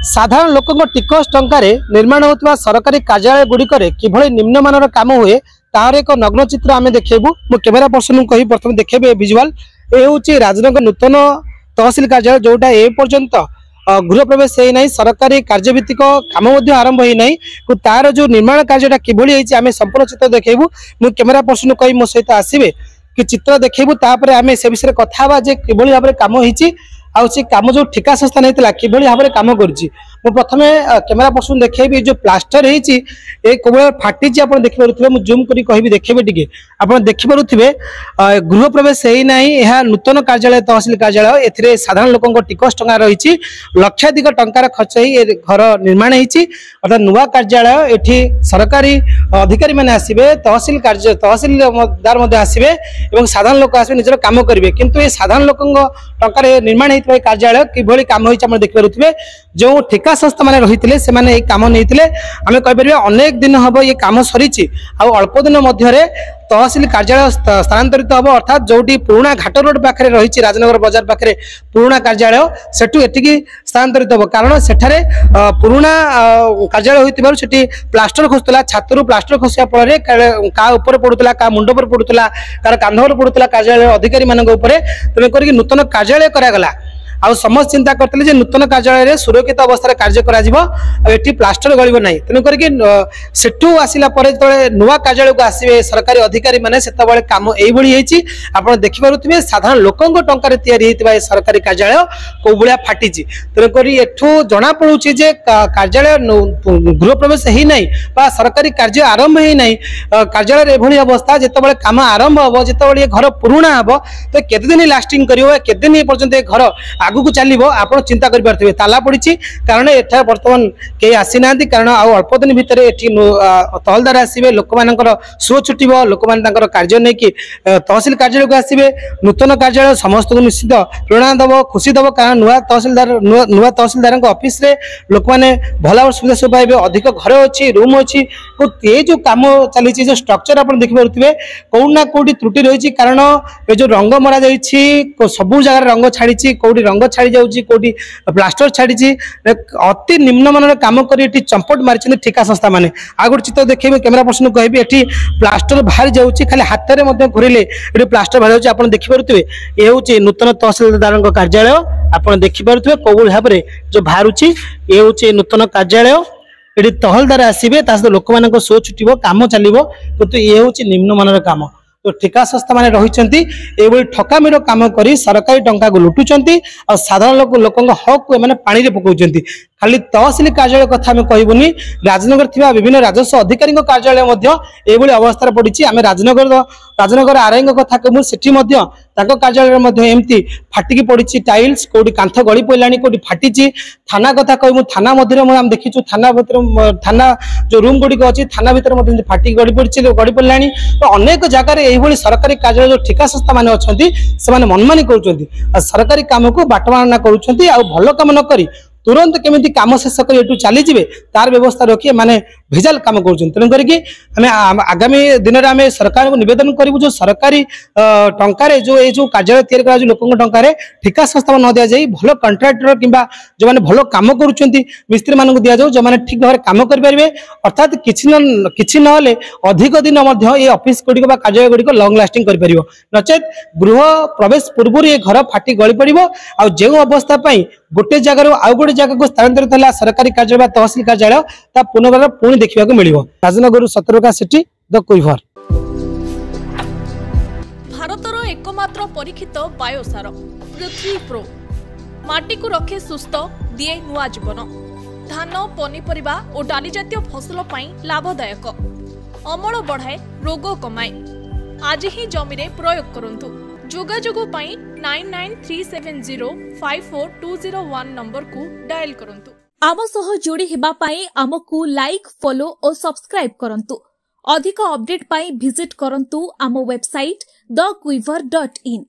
साधारण लोक टिकस टंकार निर्माण होता सरकारी कार्यालय गुड़िक किभली निम्नमान काम हुए तार एक नग्न चित्र आम देखू। मो कैमेरा पर्सन को कही प्रथम देखेबे विजुअल ये हूँ राजनगर नूतन तहसिल कार्यालय जोटा ए पर्यंत गृह प्रवेश है नहीं, सरकारी कार्यभित्तिक काम आरंभ होना तार जो निर्माण कार्य किभली आम संपूर्ण चित्र देखू। मो कैमेरा पर्सन को कही मो सहित आसबे कि चित्र देखू तापर आम से विषय कथा किभली भाव में काम होती काम जो ठिका संस्था नहीं कि भाव में काम कर प्रथम कैमेरा पर्सन देखेबी जो प्लास्टर होबल फाटी आप देखिपे मुझे जूम कर कहि देखेबे टिके आप देखिपे गृह प्रवेश है यह नूतन कार्यालय तहसिल कार्यालय ए साधारण लोक टिकस टंका रही लक्षाधिक टंकार खर्च हो घर निर्माण होती अर्थात नुआ कार्यालय ये सरकारी अधिकारी मैंने आसबे तहसिल तहसिलदार आसबे और साधारण लोक आसबे निजर काम करेंगे किंतु ये साधारण लोक टंकार निर्माण कार्यालय किभली काम होती देखिपे जो ठिका संस्था मैंने रही से माने काम नहीं आम कहीपर अनेक दिन हम ये कम सरी अल्प दिन मध्य तहसिल कार्यालय स्थानांतरित हम अर्थात जो पुराणा घाट रोड पाखे रही राजनगर बाजार पाखे पुराणा कार्यालय सेठू एटिकी स्थानांतरित हम कारण सेठारे पुराणा कार्यालय होती से प्लास्टर खसुला छातरू प्लास्टर खसिया फल क्या ऊपर पड़ूला क्या मुंड पर पड़ूला कार कांध पर पड़ूला कार्यालय अधिकारी मान तेणुक नूतन कार्यालय करागला आ समस्त चिंता करते नूतन कार्यालय सुरक्षित अवस्था कार्य कर प्लास्टर गल ना तेणुक सेठू आसला नुआ कार्यालय को आसवे सरकारी अधिकारी मैंने से कम यही आप देखिपे साधारण लोक टंकार या सरकारी कार्यालय कौ भाया फाटी तेणुक एठू जना पड़ू कार्यालय गृह प्रवेश ही ना सरकारी कार्य आरंभ ही ना कार्यालय एभली अवस्था जिते कम आरंभ हम जिते घर पुराणा हम तो केते दिन लास्टिंग कर पर्यंत घर आगू चलो आप चिंता करें ताला पड़ी कारण एठार बर्तमान कई आसी ना कारण अल्प दिन भितर तहलदार आसवे लोक मान सो छुट्टी लोक मान कार्य नहीं कि तहसिल कार्यालय को आसवे नूतन कार्यालय समस्त को निश्चित प्रेरणा दब खुशी दब कारण नुआ तहसिलदार ऑफिस रे लोक मैंने भला सुविधा सब पाइबे अधिक घर अच्छी रूम अच्छी ये जो कम चली जो स्ट्रक्चर आप देखिपे कौटना कौटी त्रुटि रही कारण ये जो रंग मरा जा सबू जगह रंग छाड़ी कौटी रंग छाड़ी जाऊँगी कौटी प्लास्टर छाड़ी अति निम्नमान काम कर चंपट मारी ठिका संस्था मैंने आ गए चित्र देखिए कैमेरा पर्सन को कहि एटी प्लास्टर बाहरी जाऊँगी खाली हाथ में घुरले ये प्लास्टर बाहरी जाऊँगी आप देखिपे ये हूँ नूतन तहसिलदार कार्यालय आप देखिपे कौ भाव में जो बाहर ये हूँ नूतन कार्यालय ये तहलदार आसवे लोक मान सो छुट्टी कम चलो किंतु ये हूँ निम्नमान काम तो ठिका संस्था मैंने रही ठकामीर काम कर सरकारी टंका को लुटुंट और साधारण लोक हक को पानी पकाउं खाली तहसिल कार्यालय कथा आम कहबूनी राजनगर थिबा विभिन्न राजस्व अधिकारी कार्यालय अवस्था पड़ी आम राजनगर आरआई कथा कहूँ से कार्यालय एमती फाटिकी पड़ी टाइल्स कौटी कांथ गली पड़ा कौटी फाटी थाना कथा कहूँ थाना मध्य देखीचु थाना जो रूम गुड़िक अच्छी थाना भर फाटिकी गड़ी पड़ा तो अनेक जगह ये सरकारी कार्यालय जो ठिका संस्था मैंने अच्छा से मनमानी कर सरकारी काम को बाटमारणा कर भल कम न करी तुरंत केमिति काम शेष कर चली जाए तार व्यवस्था रखी माने भेजाल काम कर आगामी दिन में आम सरकार को निवेदन करूँ जो सरकारी टंकार जो कार्यालय तैयार लोक टंकार ठिका संस्था न दि जाए भल कंट्राक्टर कि जो मैंने भल कम कर मिस्त्री मान दि जाऊ जो मैंने ठीक भाव कम करेंगे अर्थात किसी ना अधिक दिन ये ऑफिस गुड़िक कार्यालय गुड़िक लंग लास्टिंग कर नचेत गृह प्रवेश पूर्व ये घर फाटी गली पड़ो आ जो अवस्था गोटे जगार आउ गोटे जगह को स्थानांतरित है सरकारी कार्यालय तहसिल कार्यालय पुनर्बार पुणी देखा मिल राजनगर सतर्का सेठी द कुइभर भारतर एकमात्र परीक्षित बायोसार पृथ्वी प्रो माटी को रखे सुस्थ दिए नुआ जीवन धान पनीपरिबा और डाली जातीय फसल पाई लाभदायक अमल बढ़ाए रोग कमाए आज ही जमी रे प्रयोग करंतु जोगाजोग पाई 9937054201 नंबर को डायल करंतु। आम सह जोड़ी हेबा पाई आमको लाइक फॉलो और सब्सक्राइब करंतु। अधिक अपडेट पाई विजिट करंतु आम वेबसाइट thequiver.in।